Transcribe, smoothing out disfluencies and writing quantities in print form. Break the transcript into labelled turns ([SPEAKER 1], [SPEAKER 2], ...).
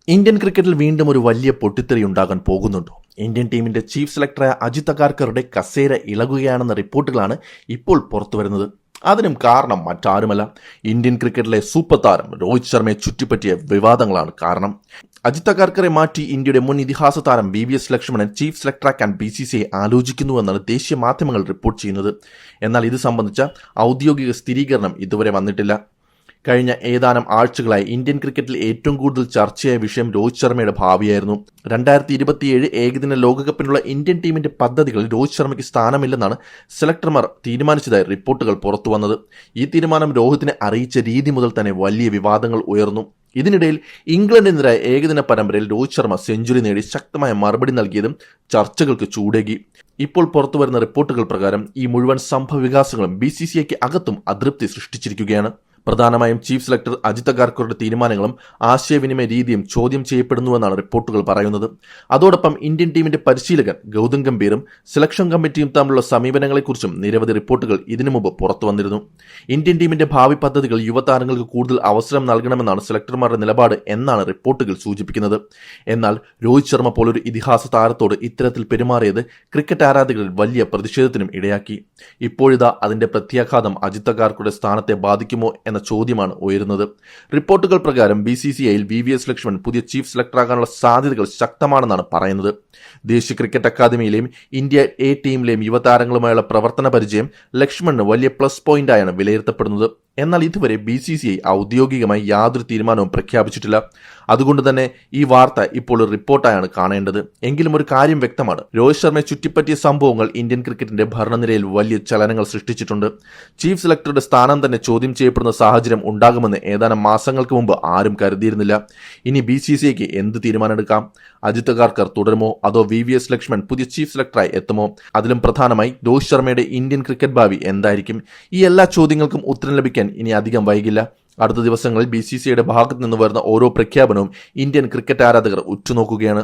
[SPEAKER 1] Indian ക്രിക്കറ്റിൽ വീണ്ടും ഒരു വലിയ പൊട്ടിത്തെറി ഉണ്ടാകാൻ പോകുന്നുണ്ടോ? ഇന്ത്യൻ ടീമിന്റെ ചീഫ് സെലക്ടറായ അജിത് അഗാർക്കറുടെ കസേര ഇളകുകയാണെന്ന റിപ്പോർട്ടുകളാണ് ഇപ്പോൾ പുറത്തുവരുന്നത്. അതിനും കാരണം മറ്റാരുമല്ല, ഇന്ത്യൻ ക്രിക്കറ്റിലെ സൂപ്പർ താരം രോഹിത് ശർമ്മയെ ചുറ്റിപ്പറ്റിയ വിവാദങ്ങളാണ് കാരണം. അജിത് അഗാർക്കറെ മാറ്റി ഇന്ത്യയുടെ മുൻ ഇതിഹാസ താരം VVS ലക്ഷ്മണൻ ചീഫ് സെലക്ടറാക്കാൻ BCCI ആലോചിക്കുന്നുവെന്നാണ് ദേശീയ മാധ്യമങ്ങൾ റിപ്പോർട്ട് ചെയ്യുന്നത്. എന്നാൽ ഇത് സംബന്ധിച്ച ഔദ്യോഗിക സ്ഥിരീകരണം ഇതുവരെ വന്നിട്ടില്ല. കഴിഞ്ഞ ഏതാനും ആഴ്ചകളായി ഇന്ത്യൻ ക്രിക്കറ്റിൽ ഏറ്റവും കൂടുതൽ ചർച്ചയായ വിഷയം രോഹിത് ശർമ്മയുടെ ഭാവിയായിരുന്നു. 2027 ഏകദിന ലോകകപ്പിനുള്ള ഇന്ത്യൻ ടീമിന്റെ പദ്ധതികളിൽ രോഹിത് ശർമ്മയ്ക്ക് സ്ഥാനമില്ലെന്നാണ് സെലക്ടർമാർ തീരുമാനിച്ചതായി റിപ്പോർട്ടുകൾ പുറത്തുവന്നത്. ഈ തീരുമാനം രോഹിത്തിനെ അറിയിച്ച രീതി മുതൽ തന്നെ വലിയ വിവാദങ്ങൾ ഉയർന്നു. ഇതിനിടയിൽ ഇംഗ്ലണ്ടിനെതിരായ ഏകദിന പരമ്പരയിൽ രോഹിത് ശർമ്മ സെഞ്ചുറി നേടി ശക്തമായ മറുപടി നൽകിയതും ചർച്ചകൾക്ക് ചൂടേകി. ഇപ്പോൾ പുറത്തുവരുന്ന റിപ്പോർട്ടുകൾ പ്രകാരം ഈ മുഴുവൻ സംഭവ വികാസങ്ങളും BCCIക്ക് അകത്തും അതൃപ്തി സൃഷ്ടിച്ചിരിക്കുകയാണ്. പ്രധാനമായും ചീഫ് സെലക്ടർ അജിത് അഗാർക്കറുടെ തീരുമാനങ്ങളും ആശയവിനിമയ രീതിയും ചോദ്യം ചെയ്യപ്പെടുന്നുവെന്നാണ് റിപ്പോർട്ടുകൾ പറയുന്നത്. അതോടൊപ്പം ഇന്ത്യൻ ടീമിന്റെ പരിശീലകൻ ഗൗതം ഗംഭീറും സെലക്ഷൻ കമ്മിറ്റിയും തമ്മിലുള്ള സമീപനങ്ങളെക്കുറിച്ചും നിരവധി റിപ്പോർട്ടുകൾ ഇതിനു മുമ്പ് പുറത്തു വന്നിരുന്നു. ഇന്ത്യൻ ടീമിന്റെ ഭാവി പദ്ധതികൾ യുവതാരങ്ങൾക്ക് കൂടുതൽ അവസരം നൽകണമെന്നാണ് സെലക്ടർമാരുടെ നിലപാട് എന്നാണ് റിപ്പോർട്ടുകൾ സൂചിപ്പിക്കുന്നത്. എന്നാൽ രോഹിത് ശർമ്മ പോലൊരു ഇതിഹാസ താരത്തോട് ഇത്തരത്തിൽ പെരുമാറിയത് ക്രിക്കറ്റ് ആരാധകരിൽ വലിയ പ്രതിഷേധത്തിനും ഇടയാക്കി. ഇപ്പോഴിതാ അതിന്റെ പ്രത്യാഘാതം അജിത് അഗാർക്കറുടെ സ്ഥാനത്തെ ബാധിക്കുമോ എന്ന ചോദ്യമാണ് ഉയരുന്നത്. റിപ്പോർട്ടുകൾ പ്രകാരം BCCIയിൽ VVS ലക്ഷ്മൺ പുതിയ ചീഫ് സെലക്ടറാകാനുള്ള സാധ്യതകൾ ശക്തമാണെന്നാണ് പറയുന്നത്. ദേശീയ ക്രിക്കറ്റ് അക്കാദമിയിലെയും ഇന്ത്യ A ടീമിലെയും യുവതാരങ്ങളുമായുള്ള പ്രവർത്തന പരിചയം ലക്ഷ്മണിന് വലിയ പ്ലസ് പോയിന്റായാണ് വിലയിരുത്തപ്പെടുന്നത്. എന്നാൽ ഇതുവരെ BCCI ഔദ്യോഗികമായി യാതൊരു തീരുമാനവും പ്രഖ്യാപിച്ചിട്ടില്ല. അതുകൊണ്ട് തന്നെ ഈ വാർത്ത ഇപ്പോൾ ഒരു റിപ്പോർട്ടായാണ് കാണേണ്ടത്. എങ്കിലും ഒരു കാര്യം വ്യക്തമാണ്, രോഹിത് ശർമ്മയെ ചുറ്റിപ്പറ്റിയ സംഭവങ്ങൾ ഇന്ത്യൻ ക്രിക്കറ്റിന്റെ ഭരണനിരയിൽ വലിയ ചലനങ്ങൾ സൃഷ്ടിച്ചിട്ടുണ്ട്. ചീഫ് സെലക്ടറുടെ സ്ഥാനം തന്നെ ചോദ്യം ചെയ്യപ്പെടുന്ന സാഹചര്യം ഉണ്ടാകുമെന്ന് ഏതാനും മാസങ്ങൾക്ക് മുമ്പ് ആരും കരുതിയിരുന്നില്ല. ഇനി BCCIക്ക് എന്ത് തീരുമാനമെടുക്കാം? അജിത് അഗാർക്കർ തുടരുമോ അതോ VVS ലക്ഷ്മൺ പുതിയ ചീഫ് സെലക്ടറായി എത്തുമോ? അതിലും പ്രധാനമായി രോഹിത് ശർമ്മയുടെ ഇന്ത്യൻ ക്രിക്കറ്റ് ഭാവി എന്തായിരിക്കും? ഈ എല്ലാ ചോദ്യങ്ങൾക്കും ഉത്തരം ലഭിക്കാൻ ഇനി അധികം വൈകില്ല. അടുത്ത ദിവസങ്ങളിൽ BCCIയുടെ ഭാഗത്തു നിന്ന് വരുന്ന ഓരോ പ്രഖ്യാപനവും ഇന്ത്യൻ ക്രിക്കറ്റ് ആരാധകർ ഉറ്റുനോക്കുകയാണ്.